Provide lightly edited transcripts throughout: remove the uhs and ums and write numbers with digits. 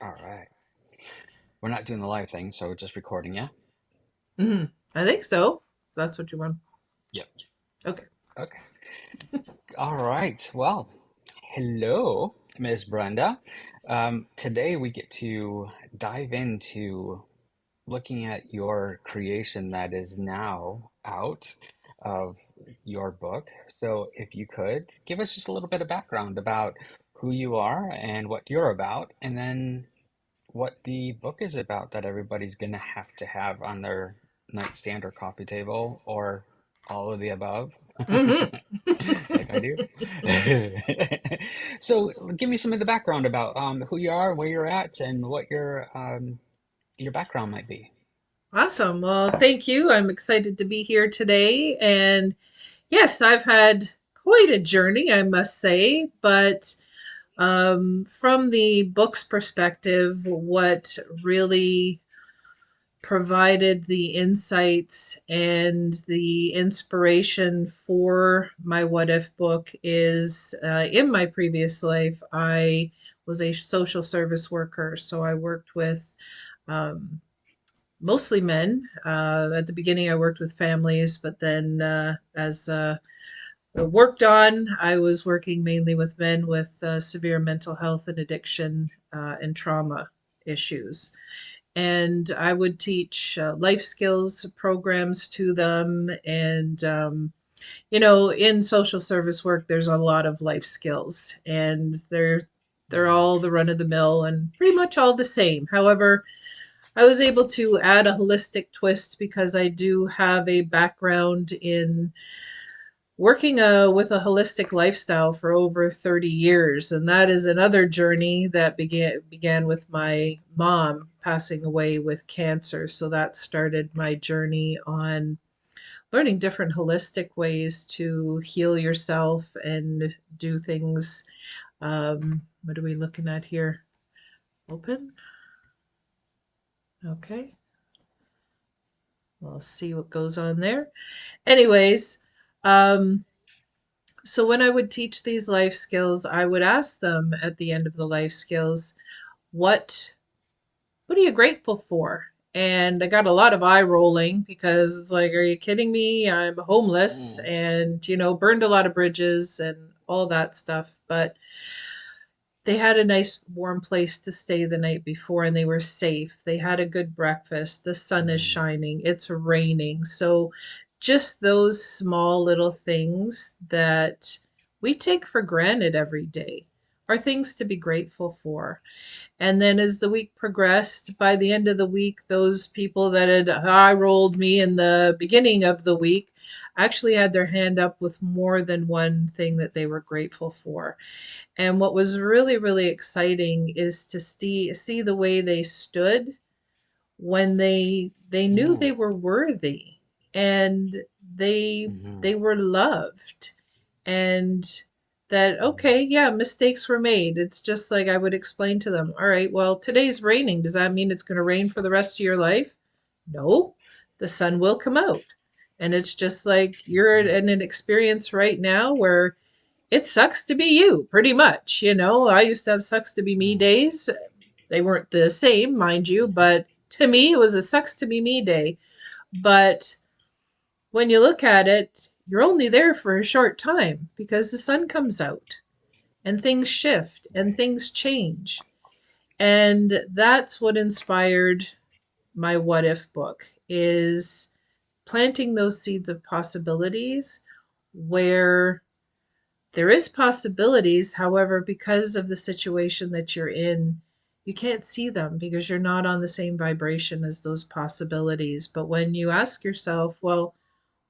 All right. We're not doing the live thing, so we're just recording, yeah? Hmm. I think so. If that's what you want. Yep. Okay. Okay. All right. Well, hello, Miss Brenda. Today we get to dive into looking at your creation that is now out of your book. So, if you could give us just a little bit of background about who you are and what you're about, and then what the book is about that everybody's going to have on their nightstand or coffee table or all of the above, Hmm. like I do. So, give me some of the background about who you are, where you're at, and what your background might be. Awesome. Well, thank you. I'm excited to be here today. And yes, I've had quite a journey, I must say. But from the book's perspective, what really provided the insights and the inspiration for my What If book is in my previous life, I was a social service worker. So I worked with um, mostly men. At the beginning, I worked with families, but then as I worked on, I was working mainly with men with severe mental health and addiction and trauma issues. And I would teach life skills programs to them. And, in social service work, there's a lot of life skills, and they're Mm. all the run of the mill and pretty much all the same. However, I was able to add a holistic twist because I do have a background in working with a holistic lifestyle for over 30 years, and that is another journey that began with my mom passing away with cancer. So that started my journey on learning different holistic ways to heal yourself and do things. What are we looking at here? Open. Okay, we'll see what goes on there. Anyways, um, so when I would teach these life skills, I would ask them at the end of the life skills, what what are you grateful for? And I got a lot of eye rolling because it's like, are you kidding me? I'm homeless Mm. and, burned a lot of bridges and all that stuff. But they had a nice warm place to stay the night before and they were safe. They had a good breakfast. The sun is Mm. shining. It's raining. So just those small little things that we take for granted every day are things to be grateful for. And then as the week progressed, by the end of the week, those people that had eye rolled me in the beginning of the week actually had their hand up with more than one thing that they were grateful for. And what was really, really exciting is to see the way they stood when they knew Mm. they were worthy and they Mhm. they were loved, and that okay, yeah, mistakes were made. It's just like I would explain to them, all right, well, today's raining. Does that mean it's going to rain for the rest of your life? No, the sun will come out. And it's just like you're Mhm. in an experience right now where it sucks to be you, pretty much. I used to have sucks to be me Mm. days. They weren't the same, mind you, Mhm. but to me, it was a sucks to be me day. But when you look at it, you're only there for a short time because the sun comes out and things shift and Right. things change. And that's what inspired my What If book is planting those seeds of possibilities where there is possibilities. However, because of the situation that you're in, you can't see them because you're not on the same vibration as those possibilities. But when you ask yourself, well,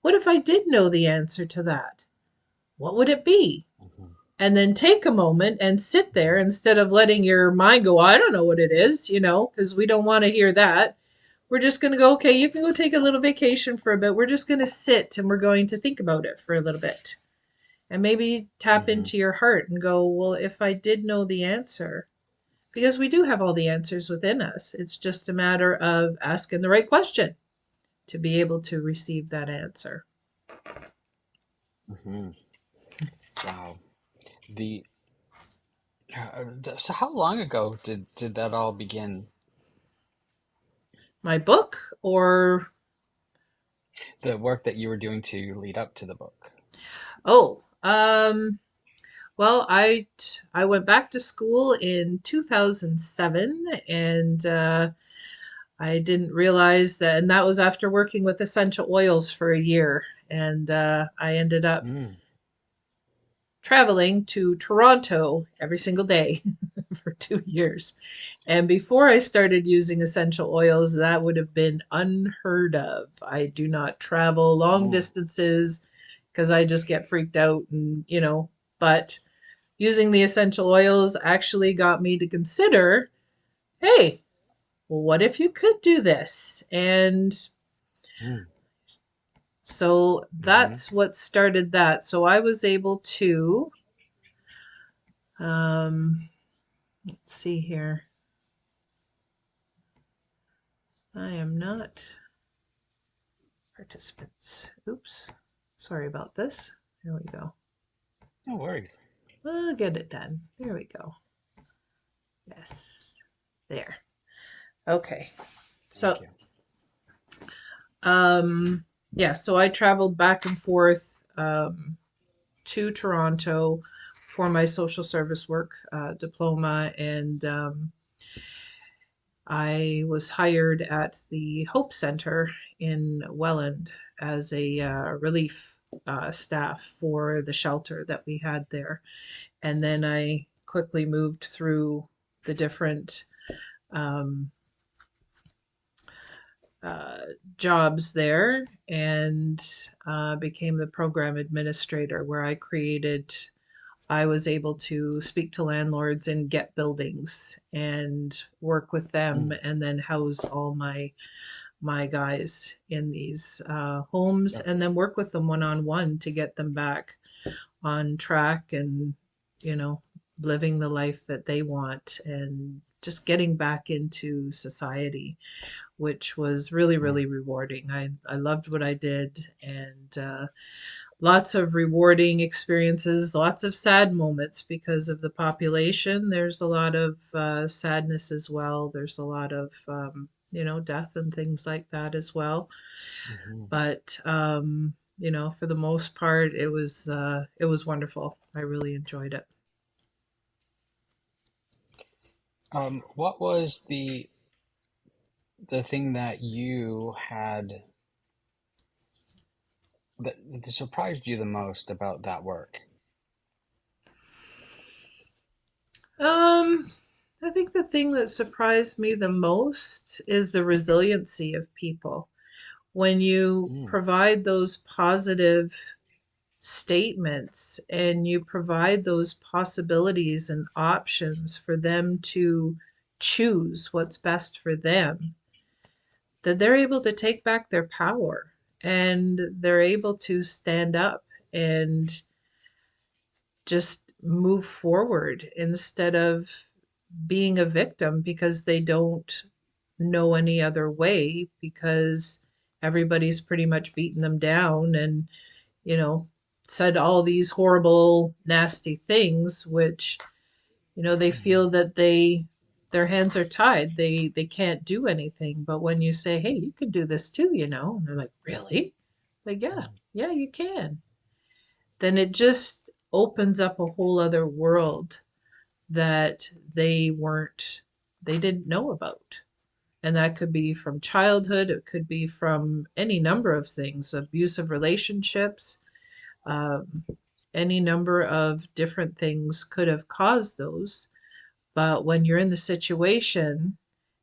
what if I did know the answer to that? What would it be? Mhm. And then take a moment and sit there instead of letting your mind go, I don't know what it is, because we don't want to hear that. We're just going to go, okay, you can go take a little vacation for a bit. We're just going to sit and we're going to think about it for a little bit and maybe tap Mhm. into your heart and go, well, if I did know the answer, because we do have all the answers within us, it's just a matter of asking the right question to be able to receive that answer. Mhm. Wow. The So how long ago did that all begin? My book, or The work that you were doing to lead up to the book? oh, well, I went back to school in 2007, and I didn't realize that, and that was after working with essential oils for a year, and I ended up Mm, traveling to Toronto every single day for 2 years. And before I started using essential oils, that would have been unheard of. I do not travel long mm, distances because I just get freaked out, and but using the essential oils actually got me to consider, hey, well, what if you could do this? And mm, so mm-hmm. that's what started that. So I was able to, um, let's see here. I am not participants. Oops. Sorry about this. There we go. No worries. We'll get it done. There we go. Yes. There. Okay. Thank So, you. um, yeah, so I traveled back and forth to Toronto for my social service work diploma, and I was hired at the Hope Center in Welland as a relief staff for the shelter that we had there. And then I quickly moved through the different um, uh, jobs there, and became the program administrator, where I was able to speak to landlords and get buildings and work with them, Mm, and then house all my guys in these homes, yep. and then work with them one on one to get them back on track, and you know living the life that they want, and just getting back into society, which was really, Mm, really rewarding. I loved what I did, and lots of rewarding experiences, lots of sad moments because of the population. There's a lot of sadness as well. There's a lot of death and things like that as well. mm-hmm. But for the most part, it was wonderful. I really enjoyed it. What was the thing that you had that surprised you the most about that work? Um, I think the thing that surprised me the most is the resiliency of people. When you Mm, provide those positive statements and you provide those possibilities and options for them to choose what's best for them, that they're able to take back their power, and they're able to stand up and just move forward instead of being a victim because they don't know any other way, because everybody's pretty much beaten them down, and you know said all these horrible nasty things, which they mm, feel that their hands are tied, they can't do anything. But when you say, hey, you can do this too, and they're like, really? Like, yeah, mm, yeah, you can. Then it just opens up a whole other world that they didn't know about. And that could be from childhood, it could be from any number of things, abusive relationships, um, any number of different things could have caused those. But when you're in the situation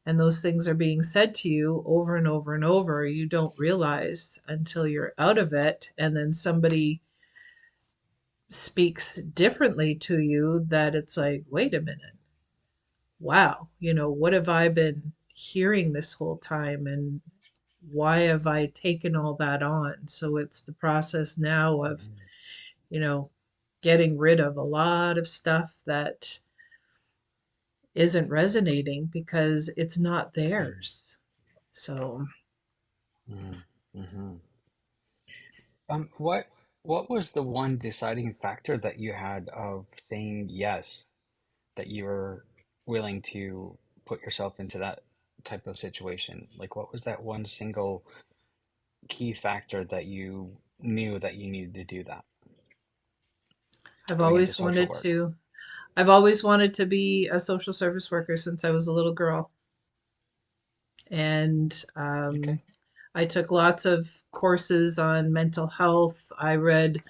and those things are being said to you over and over and over, you don't realize until you're out of it, and then somebody speaks differently to you, that it's like, wait a minute, wow, what have I been hearing this whole time? And why have I taken all that on? So it's the process now of, mm, you know, getting rid of a lot of stuff that isn't resonating because it's not mm, theirs. So, mm, mm-hmm. What was the one deciding factor that you had of saying yes? that you were willing to put yourself into that type of situation? Like, what was that one single key factor that you knew that you needed to do that, I've going into always social wanted work? to. I've always wanted to be a social service worker since I was a little girl. And Okay. I took lots of courses on mental health. I read,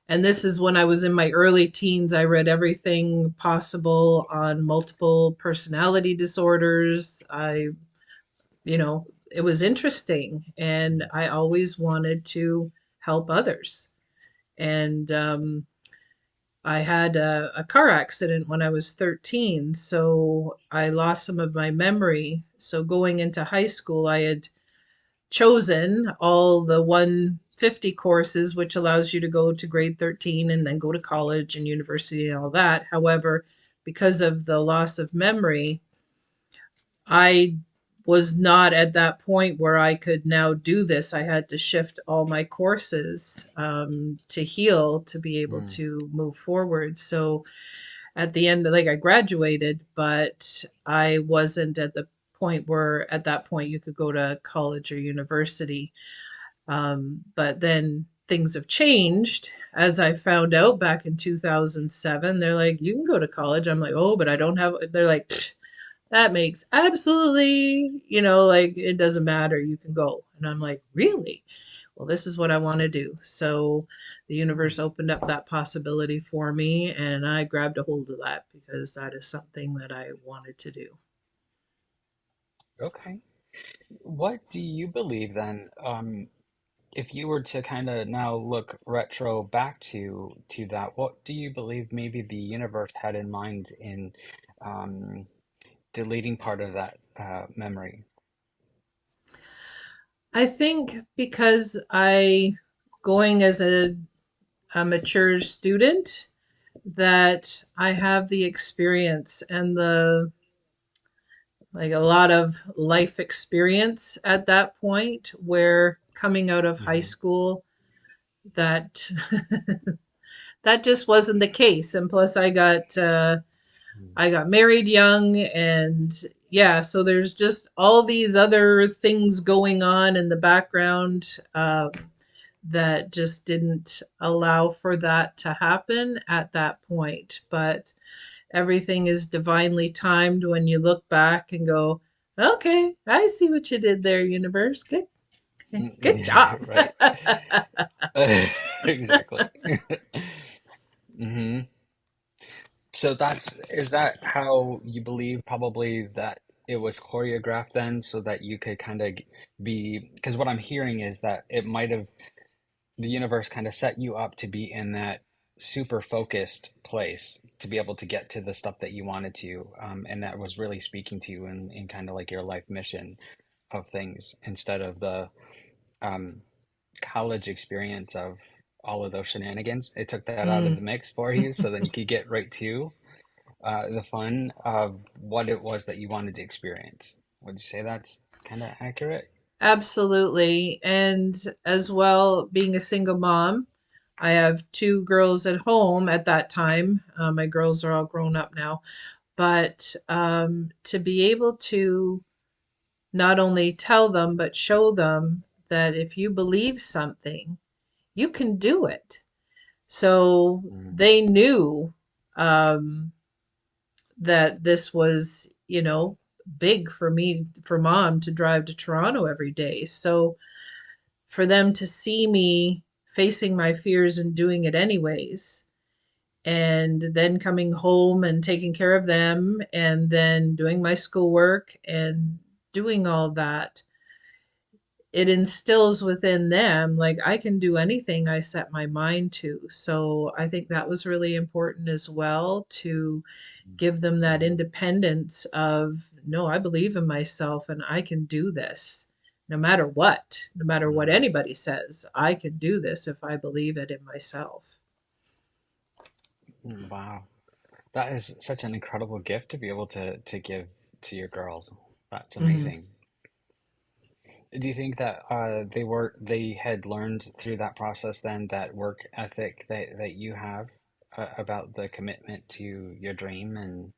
and this is when I was in my early teens, I read everything possible on multiple personality disorders. It was interesting, and I always wanted to help others. And I had a car accident when I was 13, so I lost some of my memory. So going into high school, I had chosen all the 150 courses, which allows you to go to grade 13 and then go to college and university and all that. However, because of the loss of memory, I was not at that point where I could now do this. I had to shift all my courses to heal to be able Mm, to move forward. So at the end, like I graduated, but I wasn't at the point where at that point you could go to college or university. But then things have changed. As I found out back in 2007, they're like, you can go to college. I'm like, oh, but I don't have, they're like, that makes absolutely, like it doesn't matter. You can go. And I'm like, really? Well, this is what I want to do. So the mm, universe opened up that possibility for me, and I grabbed a hold of that because that is something that I wanted to do. okay. What do you believe then? If you were to kind of now look retro back to that, what do you believe maybe the universe had in mind in um, deleting part of that memory? I think because going as a mature student, that I have the experience and the like a lot of life experience at that point where coming out of high Hmm. school that that just wasn't the case. And plus I got married young, and yeah, so there's just all these other things going on in the background that just didn't allow for that to happen at that point. But everything is divinely timed when you look back and go, okay, I see what you did there, universe. Good job. Right. Exactly. Hmm. So is that how you believe probably that it was choreographed then, so that you could kind of be, because what I'm hearing is that it might have, the universe kind of set you up to be in that super focused place to be able to get to the stuff that you wanted to, and that was really speaking to you in kind of like your life mission of things, instead of the um, college experience of all of those shenanigans. It took that out of Mm. the mix for you, so then you could get right to the fun of what it was that you wanted to experience. Would you say that's kind of accurate? Absolutely. And as well, being a single mom, I have two girls at home at that time. My girls are all grown up now. But to be able to not only tell them, but show them that if you believe something, you can do it. So Mm, they knew um, that this was, big for me, for mom to drive to Toronto every day. So for them to see me facing my fears and doing it anyways, and then coming home and taking care of them, and then doing my schoolwork and doing all that, it instills within them like I can do anything I set my mind to. So I think that was really important as well to give them that mm, independence of no, I believe in myself and I can do this no matter what, no matter what mm, anybody says. I can do this if I believe it in myself. mm. Wow. That is such an incredible gift to be able to give to your girls. That's Mm-hmm. amazing. Do you think that they had learned through that process then that work ethic that you have about the commitment to your dream and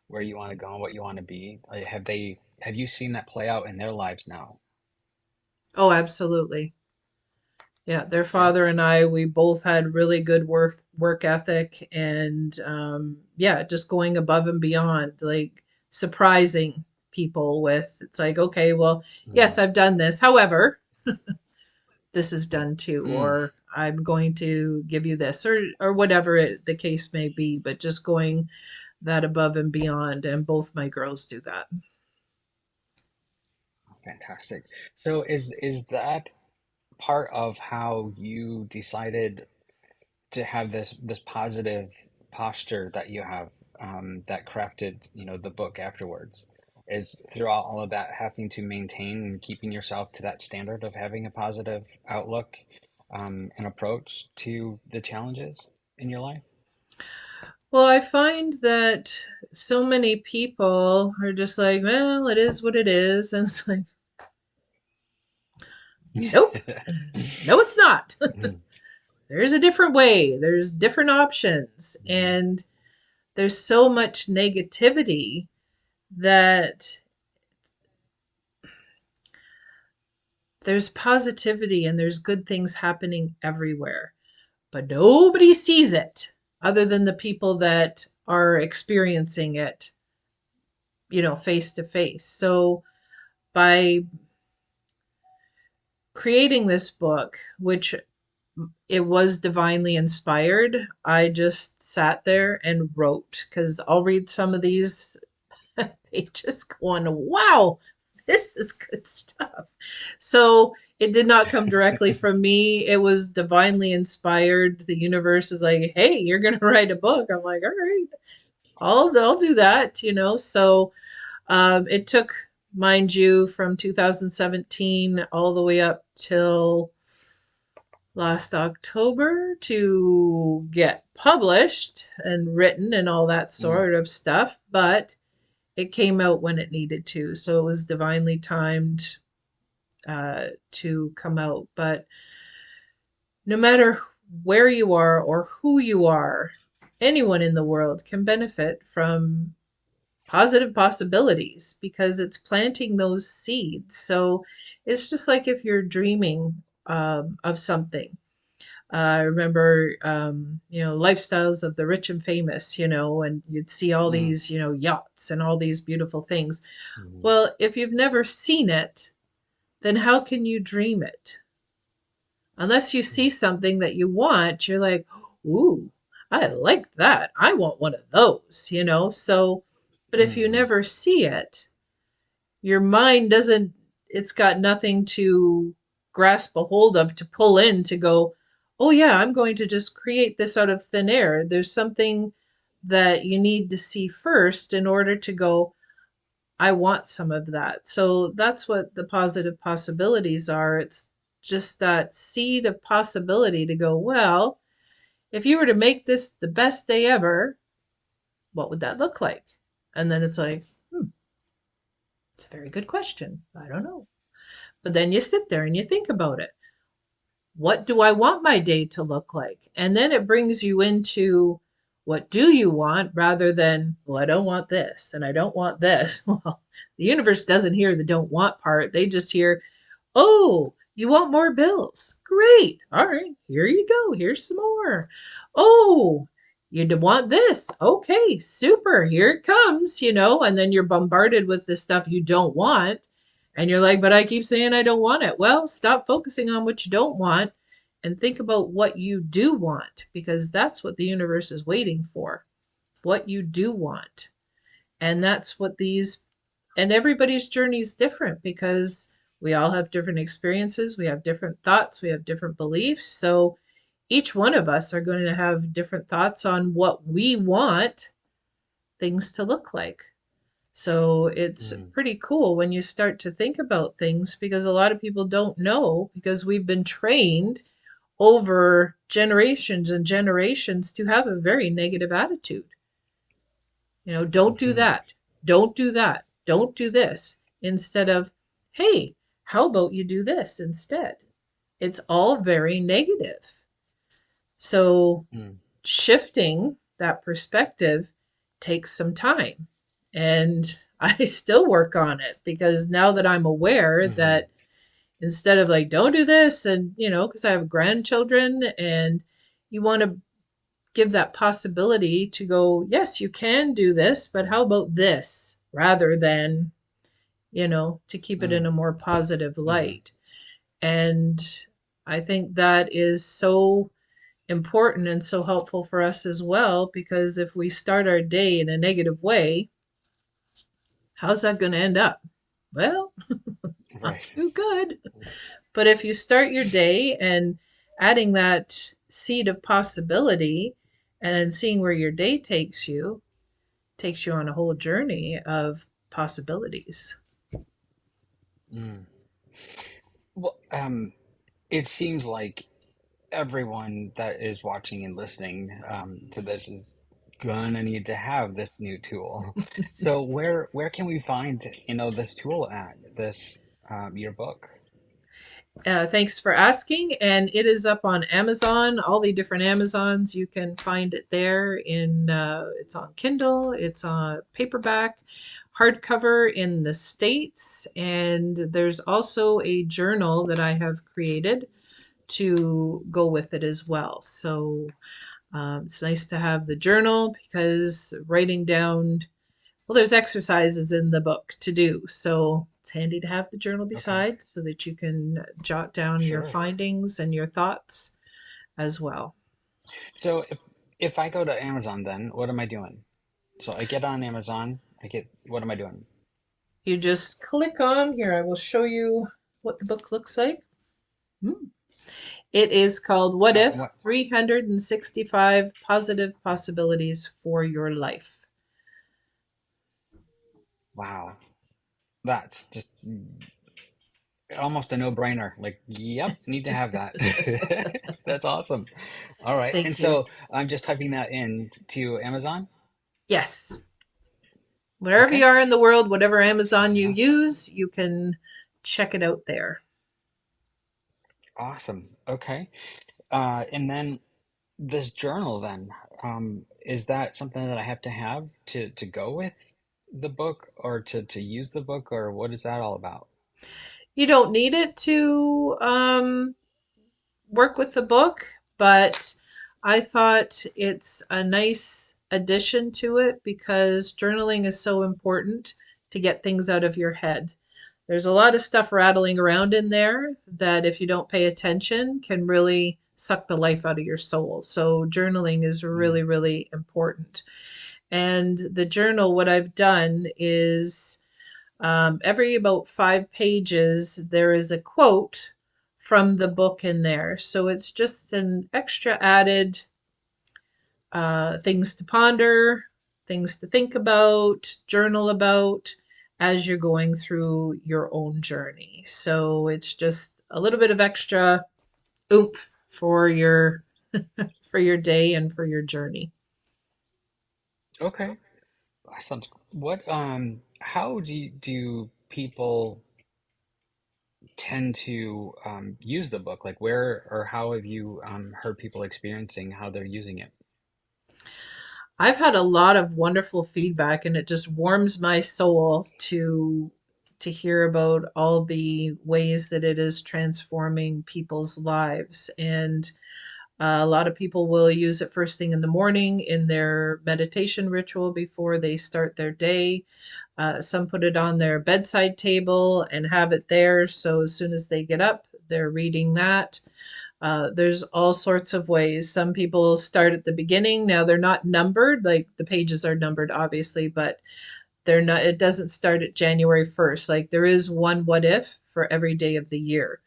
where you want to go and what you want to be? Like, have you seen that play out in their lives now? Oh, absolutely. Yeah, their Yeah. father and I, we both had really good work ethic, and yeah, just going above and beyond, like surprising people with it's like, okay, well, yes, Mm. I've done this. However, this is done too, Mm. or I'm going to give you this, or whatever the case may be. But just going that above and beyond, and both my girls do that. Fantastic. So is that part of how you decided to have this positive posture that you have, that crafted, the book afterwards, is throughout all of that having to maintain and keeping yourself to that standard of having a positive outlook, and approach to the challenges in your life? Well, I find that so many people are just like, well, it is what it is. And it's like, nope, no, it's not. There's a different way, there's different options. And there's so much negativity that there's positivity and there's good things happening everywhere. But nobody sees it other than the people that are experiencing it, face to face. So by creating this book, which it was divinely inspired, I just sat there and wrote, because I'll read some of these pages going, wow, this is good stuff. So it did not come directly from me. It was divinely inspired. The universe is like, hey, you're going to write a book. I'm like, all right, I'll do that, So it took, mind you, from 2017 all the way up till last October to get published and written and all that Mm. sort of stuff, but it came out when it needed to. So it was divinely timed to come out. But no matter where you are or who you are, anyone in the world can benefit from positive possibilities because it's planting those seeds. So it's just like if you're dreaming of something. I remember, lifestyles of the rich and famous, and you'd see all Mm. these, yachts and all these beautiful things. Mm. Well, if you've never seen it, then how can you dream it? Unless you see something that you want, you're like, ooh, I like that. I want one of those. So, but if you Mm. never see it, your mind doesn't, it's got nothing to grasp a hold of, to pull in, to go, oh yeah, I'm going to just create this out of thin air. There's something that you need to see first in order to go, I want some of that. So that's what the positive possibilities are. It's just that seed of possibility to go, well, if you were to make this the best day ever, what would that look like? And then it's like, it's a very good question. I don't know. But then you sit there and you think about it. What do I want my day to look like? And then it brings you into, what do you want, rather than, well, I don't want this and I don't want this. Well, the universe doesn't hear the don't want part. They just hear, oh, you want more bills? Great. All right, here you go. Here's some more. Oh, you want this? Okay, super. Here it comes. And then you're bombarded with the stuff you don't want. And you're like, but I keep saying I don't want it. Well, stop focusing on what you don't want and think about what you do want, because that's what the universe is waiting for. What you do want. And that's what these, and everybody's journey is different because we all have different experiences, we have different thoughts, we have different beliefs. So each one of us are going to have different thoughts on what we want things to look like. So it's Mm. pretty cool when you start to think about things, because a lot of people don't know, because we've been trained over generations and generations to have a very negative attitude. Don't do Mhm. that. Don't do that. Don't do this. Instead of, hey, how about you do this instead? It's all very negative. So Mm. shifting that perspective takes some time. And I still work on it because now that I'm aware Hmm. that instead of like, don't do this, and because I have grandchildren and you want to give that possibility to go, yes, you can do this, but how about this? Rather than, to keep it in Mm. a more positive Hmm. light. And I think that is so important and so helpful for us as well, because if we start our day in a negative way, how's that going to end up? Well, not Right. too good. But if you start your day and adding that seed of possibility and seeing where your day takes you on a whole journey of possibilities. Mm. Well, it seems like everyone that is watching and listening to this is gonna need to have this new tool. So where can we find this tool at this your book? Thanks for asking. And it is up on Amazon, all the different Amazons. You can find it there. It's on Kindle, it's on paperback, hardcover in the States, and there's also a journal that I have created to go with it as well. So it's nice to have the journal because writing down, well, there's exercises in the book to do. So it's handy to have the journal Okay, beside so that you can jot down your sure. findings and your thoughts as well. So if I go to Amazon, then what am I doing? So I get on Amazon. What am I doing? You just click on here. I will show you what the book looks like. Hmm. It is called What If What? 365 Positive Possibilities for Your Life. Wow, that's just almost a no-brainer. Like, yep, need to have that. That's awesome. All right, and Thank you. so I'm just typing that in to Amazon. Yes. Wherever you Okay, are in the world, whatever that's Amazon easy you enough. use, you can check it out there. Awesome. Okay. And then this journal, then, is that something that I have to have to go with the book or to use the book, or what is that all about? You don't need it to work with the book, but I thought it's a nice addition to it because journaling is so important to get things out of your head. There's a lot of stuff rattling around in there that, if you don't pay attention, can really suck the life out of your soul. So, journaling is Mm, really, really important. And the journal, what I've done is every about 5 pages, there is a quote from the book in there. So it's just an extra added things to ponder, things to think about, journal about as you're going through your own journey. So it's just a little bit of extra oomph for your day and for your journey. okay. That sounds what how do people tend to use the book? Like where or how have you heard people experiencing how they're using it? I've had a lot of wonderful feedback, and it just warms my soul to hear about all the ways that it is transforming people's lives. And a lot of people will use it first thing in the morning in their meditation ritual before they start their day. Some put it on their bedside table and have it there, so as soon as they get up, they're reading that. There's all sorts of ways. Some people start at the beginning. Now they're not numbered, like the pages are numbered, obviously, but they're not, it doesn't start at January 1st. Like there is one what if for every day of the year,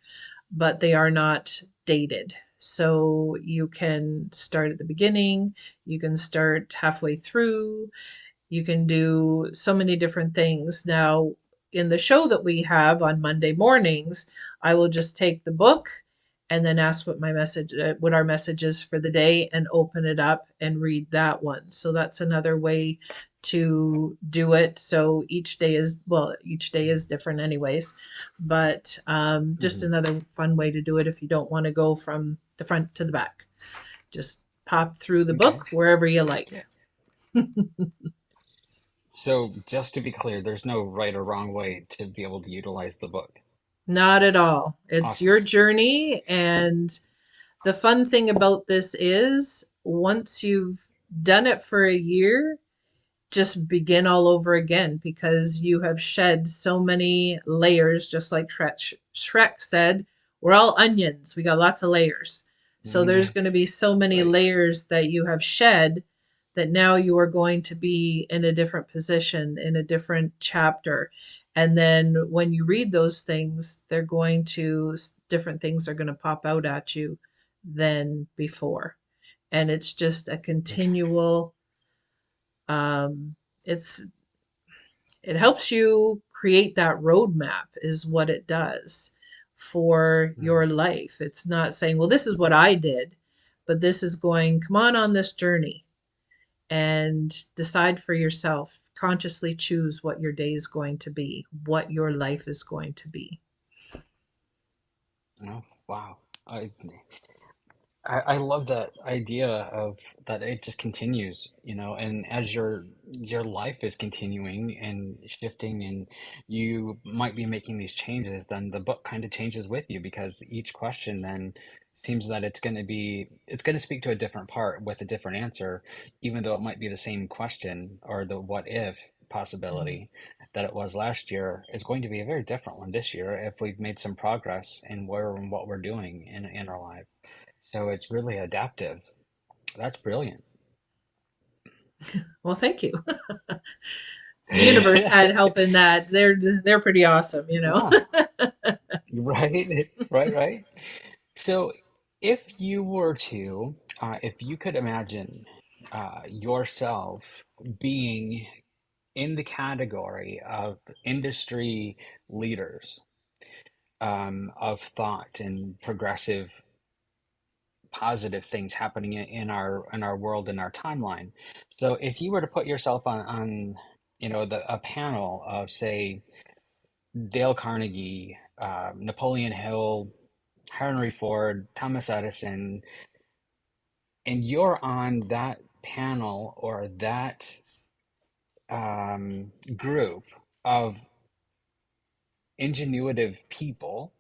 but they are not dated. So you can start at the beginning, you can start halfway through, you can do so many different things. Now, in the show that we have on Monday mornings, I will just take the book and then ask what our message is for the day, and open it up and read that one. So that's another way to do it. So each day is different, anyways, but just Hmm. another fun way to do it if you don't want to go from the front to the back. Just pop through the Okay. book wherever you like. Yeah. So just to be clear, there's no right or wrong way to be able to utilize the book. Not at all. It's Awesome. your journey. And the fun thing about this is once you've done it for a year, just begin all over again because you have shed so many layers, just like Shrek said, we're all onions. We got lots of layers. So there's Mm, going to be so many right. layers that you have shed that now you are going to be in a different position, in a different chapter. And then when you read those things, different things are going to pop out at you than before. And it's just a Okay. continual, um, it's it helps you create that roadmap is what it does for your Mm, life. It's not saying, well, this is what I did, but this is going, come on this journey and decide for yourself. Consciously choose what your day is going to be, what your life is going to be. oh, wow. I I love that idea of that it just continues, and as your life is continuing and shifting and you might be making these changes, then the book kind of changes with you because each question then seems that it's going to speak to a different part with a different answer, even though it might be the same question or the what if possibility that it was last year is going to be a very different one this year if we've made some progress in where and what we're doing in our life. So it's really adaptive. That's brilliant. Well, thank you. The universe had help in that. They're pretty awesome, you know. Yeah, right, right, right. So if you were to, if you could imagine yourself being in the category of industry leaders of thought and progressive positive things happening in our world in our timeline. So if you were to put yourself on a panel of say Dale Carnegie, Napoleon Hill, Henry Ford, Thomas Edison, and you're on that panel or that group of ingenuitive people,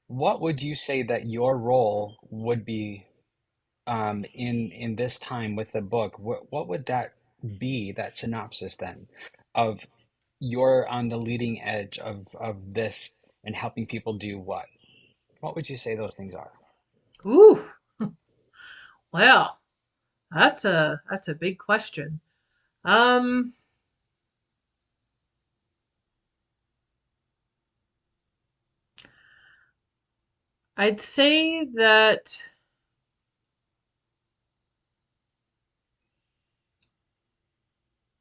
what would you say that your role would be in this time with the book? What would that be, that synopsis then, of you're on the leading edge of this and helping people do what? What would you say those things are? Ooh, well, that's a big question. Um, I'd say that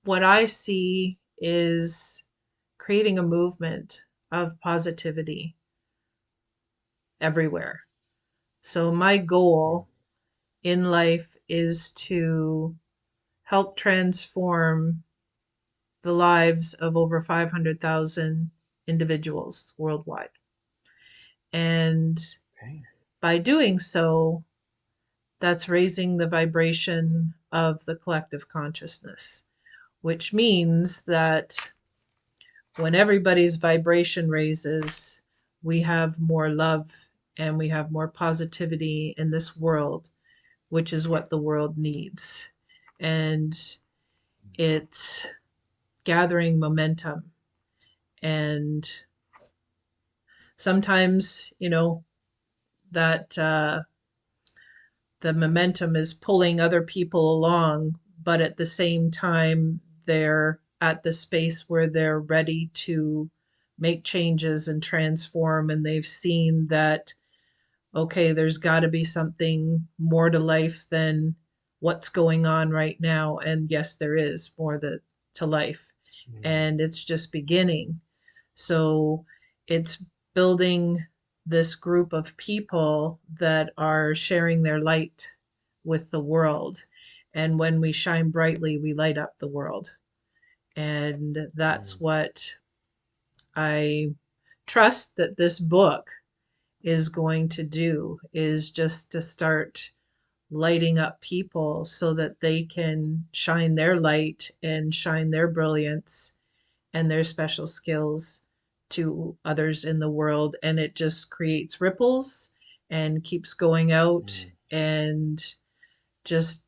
what I see is creating a movement of positivity everywhere. So my goal in life is to help transform the lives of over 500,000 individuals worldwide. And Okay. by doing so, that's raising the vibration of the collective consciousness, which means that when everybody's vibration raises, we have more love and we have more positivity in this world, which is what the world needs. And it's gathering momentum. And sometimes, that the momentum is pulling other people along, but at the same time, they're at the space where they're ready to make changes and transform. And they've seen that, okay, there's got to be something more to life than what's going on right now. And yes, there is more to life. Mm, And it's just beginning. So it's building this group of people that are sharing their light with the world. And when we shine brightly, we light up the world. And mm, that's what I trust that this book is going to do, is just to start lighting up people so that they can shine their light and shine their brilliance and their special skills to others in the world. And it just creates ripples and keeps going out Mm, and just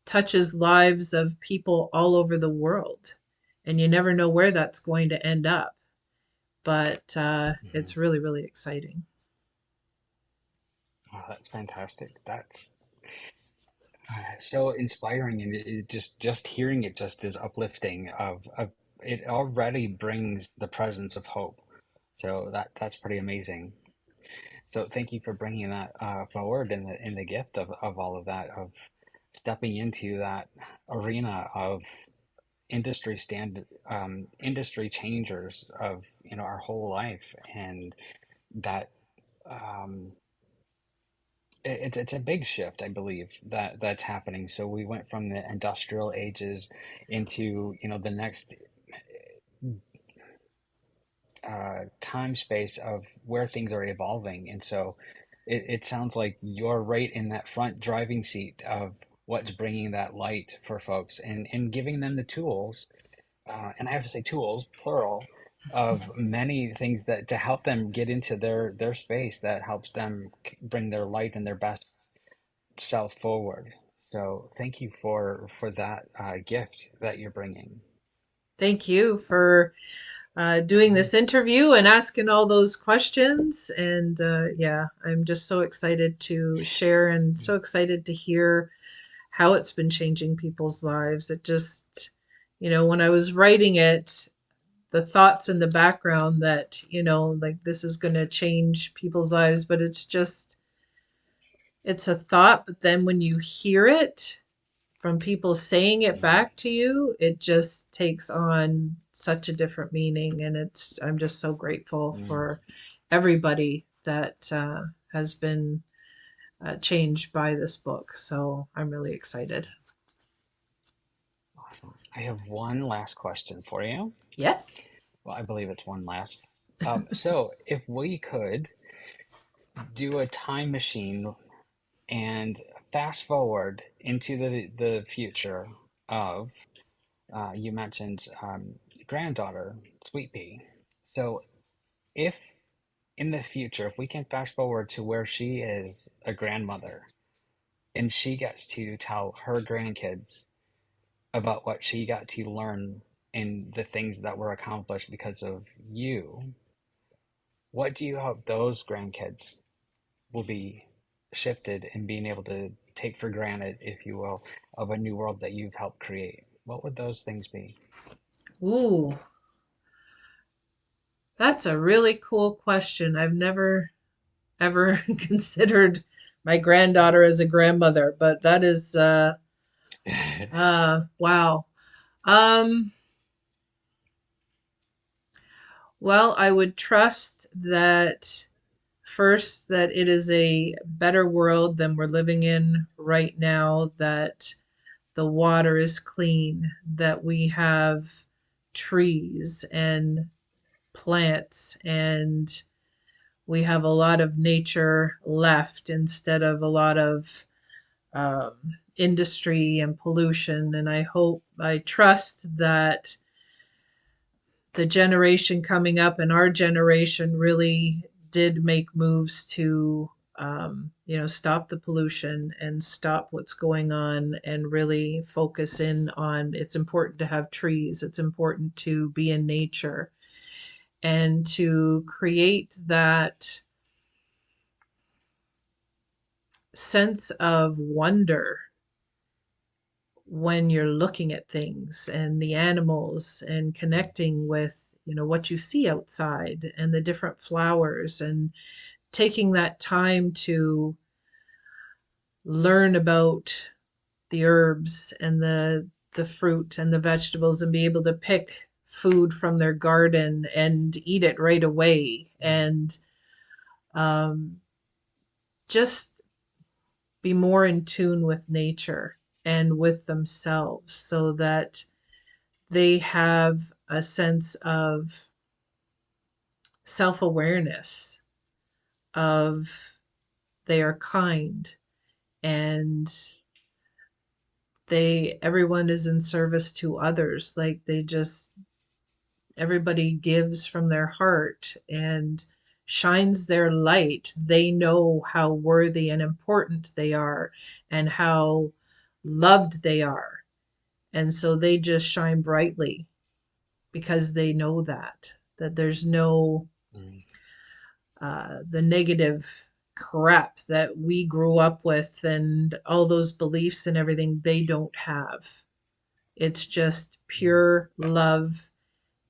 touches lives of people all over the world. And you never know where that's going to end up. But mhm. it's really, really exciting. Oh, that's fantastic. That's so inspiring, and it just hearing it just is uplifting. Of it already brings the presence of hope. So that's pretty amazing. So thank you for bringing that forward in the gift of all of that, of stepping into that arena of industry changers of our whole life, and that um, it's a big shift, I believe, that's happening. So we went from the industrial ages into the next time space of where things are evolving. And so it sounds like you're right in that front driving seat of what's bringing that light for folks, and giving them the tools, and I have to say tools, plural, of many things that to help them get into their space that helps them bring their light and their best self forward. So thank you for that gift that you're bringing. Thank you for doing Mhm. this interview and asking all those questions. And yeah, I'm just so excited to share and so excited to hear how it's been changing people's lives. It just, when I was writing it, the thoughts in the background that, like this is going to change people's lives, but it's a thought. But then when you hear it, from people saying it Mhm. back to you, it just takes on such a different meaning. And I'm just so grateful Mhm. for everybody that has been changed by this book. So I'm really excited. Awesome. I have one last question for you. Yes. Well, I believe it's one last. So if we could do a time machine and fast forward into the future of, you mentioned granddaughter, Sweet Pea. So if in the future, if we can fast forward to where she is a grandmother and she gets to tell her grandkids about what she got to learn and the things that were accomplished because of you, what do you hope those grandkids will be shifted and being able to take for granted, if you will, of a new world that you've helped create? What would those things be? Ooh, that's a really cool question. I've never ever considered my granddaughter as a grandmother, but that is wow. Um, well, I would trust that first, that it is a better world than we're living in right now, that the water is clean, that we have trees and plants, and we have a lot of nature left instead of a lot of industry and pollution. And I trust that the generation coming up and our generation really did make moves to stop the pollution and stop what's going on and really focus in on it's important to have trees, it's important to be in nature and to create that sense of wonder when you're looking at things and the animals and connecting with what you see outside and the different flowers and taking that time to learn about the herbs and the fruit and the vegetables and be able to pick food from their garden and eat it right away and um, just be more in tune with nature and with themselves so that they have a sense of self-awareness of they are kind and everyone is in service to others. Like they just everybody gives from their heart and shines their light. They know how worthy and important they are and how loved they are. And so they just shine brightly because they know that there's no Mm, the negative crap that we grew up with and all those beliefs and everything they don't have. It's just mm, pure love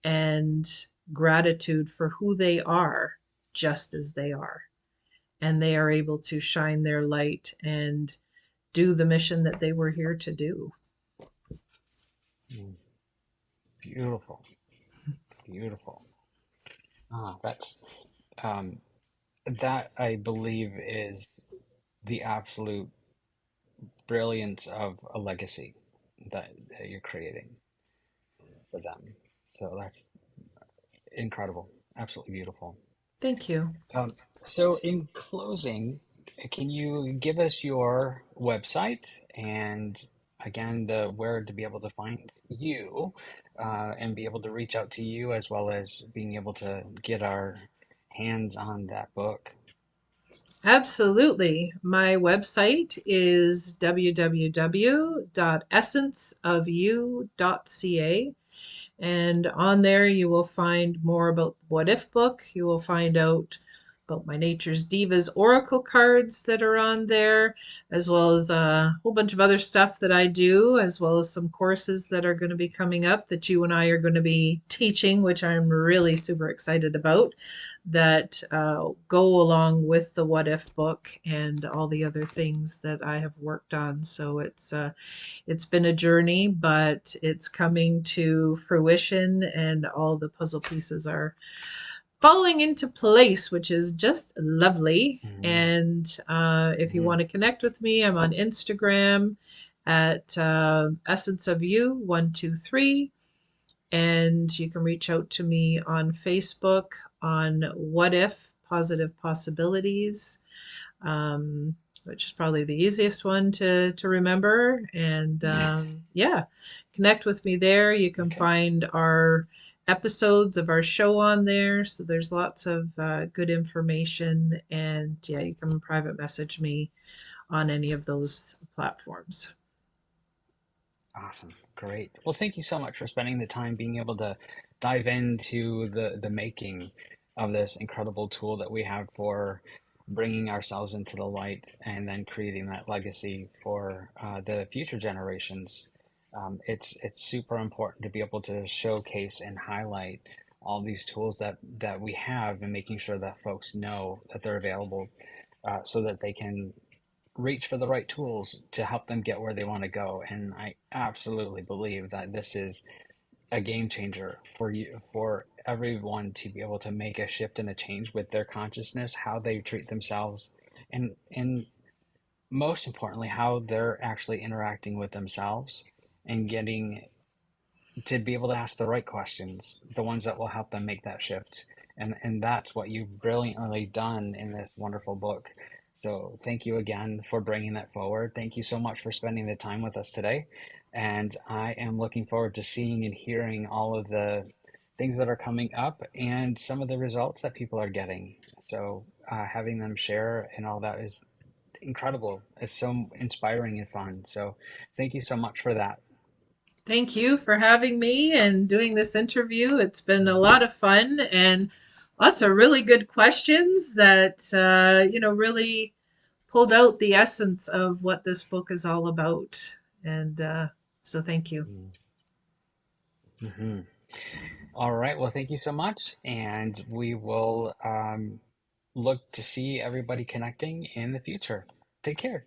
and gratitude for who they are, just as they are. And they are able to shine their light and do the mission that they were here to do. mm. Beautiful, beautiful. That's um, that I believe is the absolute brilliance of a legacy that you're creating for them. So that's incredible, absolutely beautiful. Thank you. Um, so in closing, can you give us your website and again the where to be able to find you and be able to reach out to you as well as being able to get our hands on that book? Absolutely. My website is www.essenceofyou.ca. And on there, you will find more about the What If book. You will find out about my Nature's Divas Oracle cards that are on there, as well as a whole bunch of other stuff that I do, as well as some courses that are going to be coming up that you and I are going to be teaching, which I'm really super excited about, that go along with the What If book and all the other things that I have worked on. So it's been a journey, but it's coming to fruition, and all the puzzle pieces are falling into place, which is just lovely. Hmm. And if you Hmm. want to connect with me, I'm on Instagram at Essence of You 123, and you can reach out to me on Facebook on What If Positive Possibilities, um, which is probably the easiest one to remember. And yeah, connect with me there. You can Okay. find our episodes of our show on there. So there's lots of good information. And yeah, you can private message me on any of those platforms. Awesome. Great. Well, thank you so much for spending the time being able to dive into the making of this incredible tool that we have for bringing ourselves into the light and then creating that legacy for the future generations. It's super important to be able to showcase and highlight all these tools that we have and making sure that folks know that they're available so that they can reach for the right tools to help them get where they want to go. And I absolutely believe that this is a game changer for you, for everyone to be able to make a shift and a change with their consciousness, how they treat themselves, and most importantly, how they're actually interacting with themselves and getting to be able to ask the right questions, the ones that will help them make that shift. And that's what you've brilliantly done in this wonderful book. So thank you again for bringing that forward. Thank you so much for spending the time with us today. And I am looking forward to seeing and hearing all of the things that are coming up and some of the results that people are getting. So having them share and all that is incredible. It's so inspiring and fun. So thank you so much for that. Thank you for having me and doing this interview. It's been a lot of fun and lots of really good questions that, really pulled out the essence of what this book is all about. And so thank you. Mm-hmm. All right. Well, thank you so much. And we will look to see everybody connecting in the future. Take care.